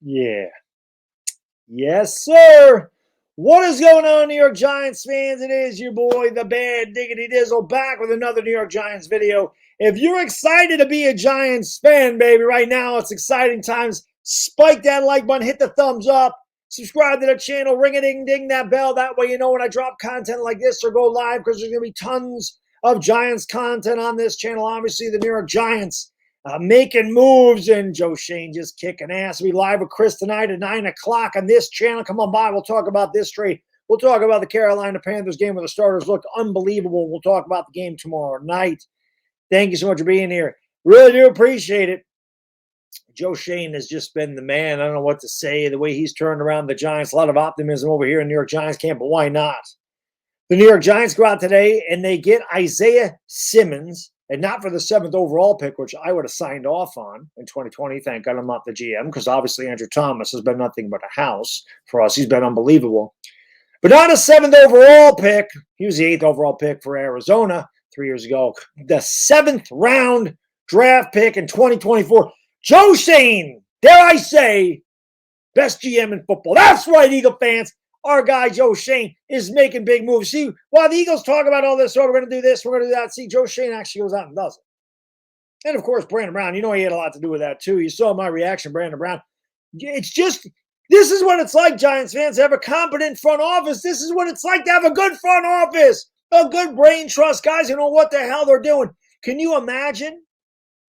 Yeah. Yes, sir. What is going on, New York Giants fans? It is your boy, the Bad Diggity Dizzle, back with another New York Giants video. If you're excited to be a Giants fan, baby, right now, it's exciting times. Spike that like button, hit the thumbs up, subscribe to the channel, ring-a-ding-ding that bell. That way you know when I drop content like this or go live, because there's going to be tons of Giants content on this channel. Obviously, the New York Giants making moves, and Joe Schoen just kicking ass. We live with Chris tonight at 9 o'clock on this channel. Come on by. We'll talk about this trade. We'll talk about the Carolina Panthers game where the starters look unbelievable. We'll talk about the game tomorrow night. Thank you so much for being here. Really do appreciate it. Joe Schoen has just been the man. I don't know what to say. The way he's turned around the Giants. A lot of optimism over here in New York Giants camp, but why not? The New York Giants go out today and they get Isaiah Simmons, and not for the 7th overall pick, which I would have signed off on in 2020. Thank God I'm not the GM, because obviously Andrew Thomas has been nothing but a house for us. He's been unbelievable. But not a 7th overall pick. He was the 8th overall pick for Arizona 3 years ago. The 7th round draft pick in 2024. Joe Schoen, dare I say, best GM in football. That's right, Eagle fans. Our guy, Joe Schoen, is making big moves. See, while the Eagles talk about all this, we're going to do this, we're going to do that. See, Joe Schoen actually goes out and does it. And, of course, Brandon Brown. You know he had a lot to do with that, too. You saw my reaction, Brandon Brown. It's just, this is what it's like, Giants fans, to have a competent front office. This is what it's like to have a good front office, a good brain trust, guys who know what the hell they're doing. Can you imagine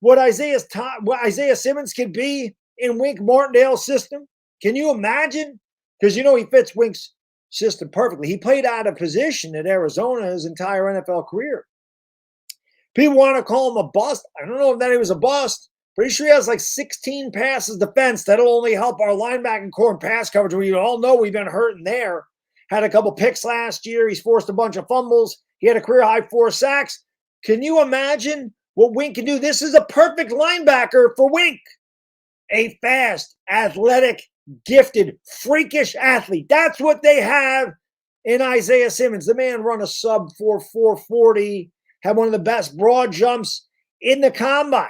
what Isaiah Simmons could be in Wink Martindale's system? Can you imagine? Because, you know, he fits Wink's system perfectly. He played out of position at Arizona his entire NFL career. People want to call him a bust. I don't know if that he was a bust. Pretty sure he has like 16 passes defense. That'll only help our linebacking core and pass coverage. We all know we've been hurting there. Had a couple picks last year. He's forced a bunch of fumbles. He had a career-high 4 sacks. Can you imagine what Wink can do? This is a perfect linebacker for Wink. A fast, athletic, gifted, freakish athlete. That's what they have in Isaiah Simmons. The man run a sub 4.40, had one of the best broad jumps in the combine.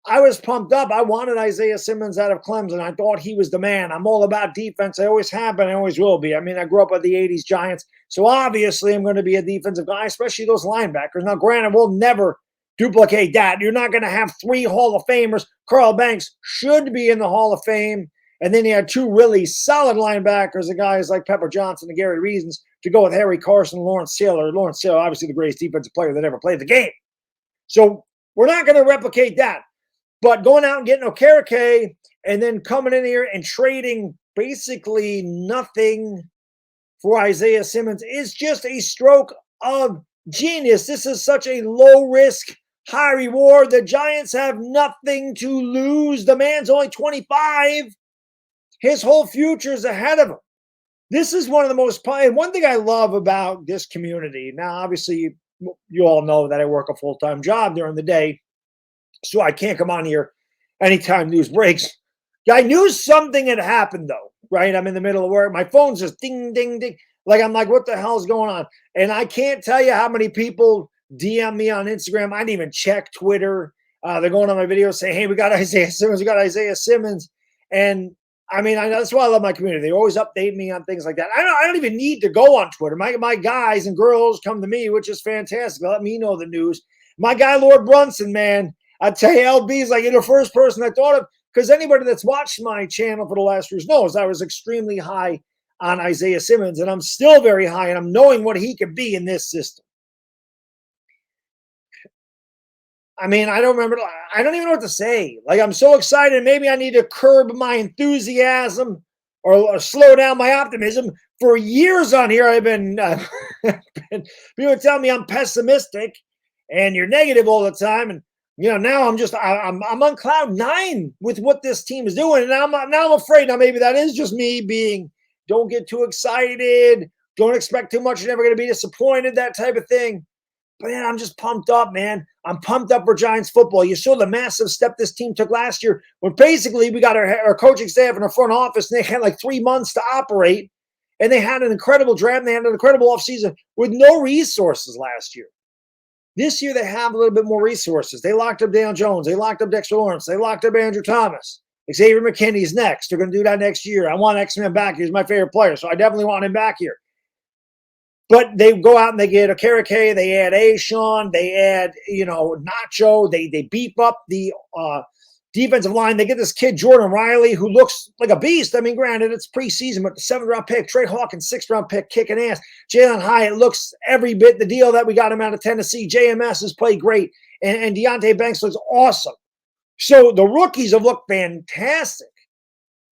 I was pumped up. I wanted Isaiah Simmons out of Clemson. I thought he was the man. I'm all about defense. I always have been. I always will be. I mean, I grew up with the 80s Giants, so obviously I'm going to be a defensive guy, especially those linebackers. Now, granted, we'll never duplicate that. You're not going to have 3 Hall of Famers. Carl Banks should be in the Hall of Fame. And then you had 2 really solid linebackers, the guys like Pepper Johnson and Gary Reasons, to go with Harry Carson, Lawrence Taylor. Lawrence Taylor, obviously the greatest defensive player that ever played the game. So we're not going to replicate that. But going out and getting Okereke and then coming in here and trading basically nothing for Isaiah Simmons is just a stroke of genius. This is such a low risk, high reward. The Giants have nothing to lose. The man's only 25. His whole future is ahead of him. This is one of the most, and one thing I love about this community. Now, obviously, you all know that I work a full-time job during the day, so I can't come on here anytime news breaks. I knew something had happened, though, right? I'm in the middle of work. My phone's just ding, ding, ding. Like, I'm like, what the hell is going on? And I can't tell you how many people DM me on Instagram. I didn't even check Twitter. They're going on my videos saying, hey, we got Isaiah Simmons. We got Isaiah Simmons. And I mean, that's why I love my community. They always update me on things like that. I don't even need to go on Twitter. My guys and girls come to me, which is fantastic. They let me know the news. My guy, Lord Brunson, man, I tell you, LB is like, you're the first person I thought of, because anybody that's watched my channel for the last years knows I was extremely high on Isaiah Simmons, and I'm still very high, and I'm knowing what he could be in this system. I mean, I don't even know what to say. Like, I'm so excited. Maybe I need to curb my enthusiasm or slow down my optimism. For years on here, I've been people tell me I'm pessimistic and you're negative all the time. And, you know, now I'm on cloud 9 with what this team is doing. And now I'm afraid. Now, maybe that is just me being, don't get too excited. Don't expect too much. You're never going to be disappointed, that type of thing. But man, I'm just pumped up, man. I'm pumped up for Giants football. You saw the massive step this team took last year when basically we got our coaching staff and our front office, and they had like 3 months to operate, and they had an incredible draft, and they had an incredible offseason with no resources last year. This year they have a little bit more resources. They locked up Daniel Jones. They locked up Dexter Lawrence. They locked up Andrew Thomas. Xavier McKinney's next. They're going to do that next year. I want X-Men back. He's my favorite player, so I definitely want him back here. But they go out and they get a Karake, they add Schoen, they add, Nacho, they beef up the defensive line. They get this kid, Jordan Riley, who looks like a beast. I mean, granted, it's preseason, but the 7th-round pick, Trey Hawkins, 6th-round pick, kicking ass. Jalen Hyatt looks every bit the deal that we got him out of Tennessee. JMS has played great, and Deontay Banks looks awesome. So the rookies have looked fantastic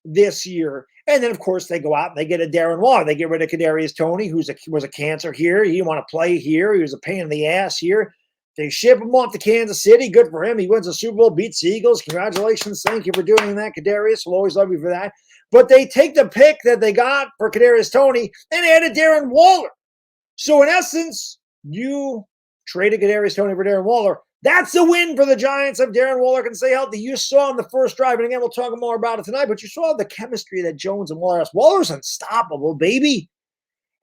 this year. And then, of course, they go out and they get a Darren Waller. They get rid of Kadarius Toney, who was a cancer here. He didn't want to play here. He was a pain in the ass here. They ship him off to Kansas City. Good for him. He wins the Super Bowl, beats the Eagles. Congratulations. Thank you for doing that, Kadarius. We'll always love you for that. But they take the pick that they got for Kadarius Toney and added Darren Waller. So, in essence, you traded Kadarius Toney for Darren Waller. That's a win for the Giants if Darren Waller can stay healthy. You saw in the first drive, and again, we'll talk more about it tonight, but you saw the chemistry that Jones and Waller has. Waller's unstoppable, baby.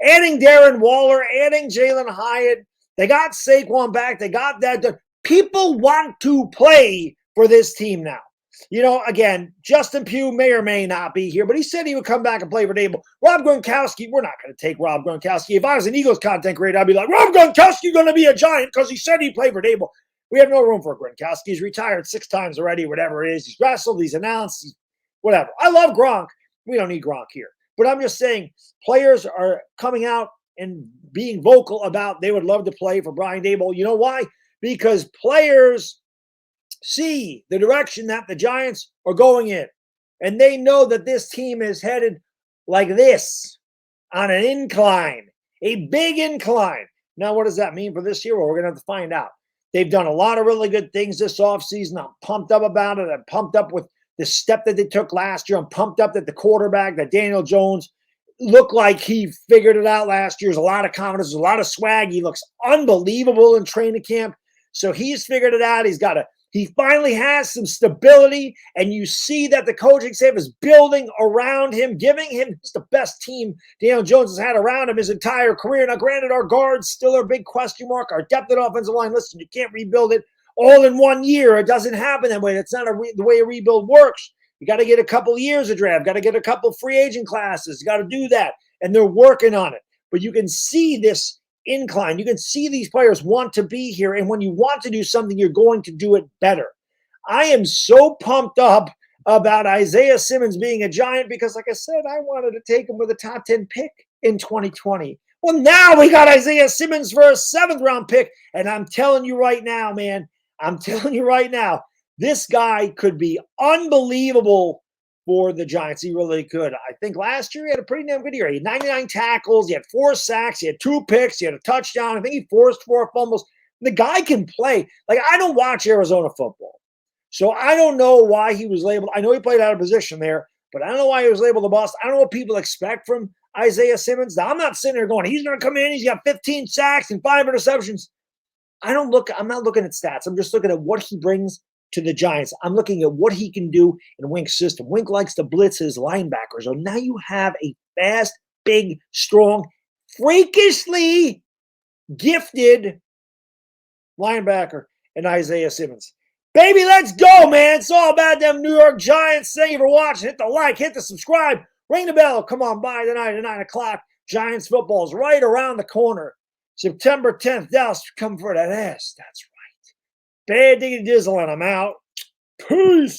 Adding Darren Waller, adding Jalen Hyatt, they got Saquon back. They got that. People want to play for this team now. Again, Justin Pugh may or may not be here, but he said he would come back and play for Dable. Rob Gronkowski, we're not going to take Rob Gronkowski. If I was an Eagles content creator, I'd be like, Rob Gronkowski going to be a Giant because he said he'd play for Dable. We have no room for Gronkowski. He's retired 6 times already, whatever it is. He's wrestled, he's announced, whatever. I love Gronk. We don't need Gronk here. But I'm just saying, players are coming out and being vocal about they would love to play for Brian Daboll. You know why? Because players see the direction that the Giants are going in. And they know that this team is headed like this, on an incline, a big incline. Now, what does that mean for this year? Well, we're going to have to find out. They've done a lot of really good things this offseason. I'm pumped up about it. I'm pumped up with the step that they took last year. I'm pumped up that the quarterback, that Daniel Jones, looked like he figured it out last year. There's a lot of confidence. There's a lot of swag. He looks unbelievable in training camp. So he's figured it out. He finally has some stability, and you see that the coaching staff is building around him, giving him the best team Daniel Jones has had around him his entire career. Now, granted, our guards still are a big question mark. Our depth at offensive line, listen, you can't rebuild it all in 1 year. It doesn't happen that way. That's not the way a rebuild works. You got to get a couple years of draft. Got to get a couple free agent classes. You got to do that, and they're working on it. But you can see this incline. You can see these players want to be here, and when you want to do something, you're going to do it better. I am so pumped up about Isaiah Simmons being a Giant because, like I said, I wanted to take him with a top 10 pick in 2020. Well, now we got Isaiah Simmons for a 7th-round pick, and I'm telling you right now, man, this guy could be unbelievable for the Giants. He really could. I think last year he had a pretty damn good year. He had 99 tackles. He had 4 sacks. He had 2 picks. He had a touchdown. I think he forced 4 fumbles. The guy can play. Like, I don't watch Arizona football, so I don't know why he was labeled. I know he played out of position there, but I don't know why he was labeled the bust. I don't know what people expect from Isaiah Simmons. Now, I'm not sitting there going, he's going to come in. He's got 15 sacks and 5 interceptions. I'm not looking at stats. I'm just looking at what he brings to the Giants. I'm looking at what he can do in Wink's system. Wink likes to blitz his linebackers. So now you have a fast, big, strong, freakishly gifted linebacker in Isaiah Simmons. Baby, let's go, man. It's all about them New York Giants. Thank you for watching. Hit the like, hit the subscribe, ring the bell. Come on by tonight at 9 o'clock. Giants football is right around the corner. September 10th, Dallas, come for that ass. That's right. Bad diggity dizzle, and I'm out. Peace.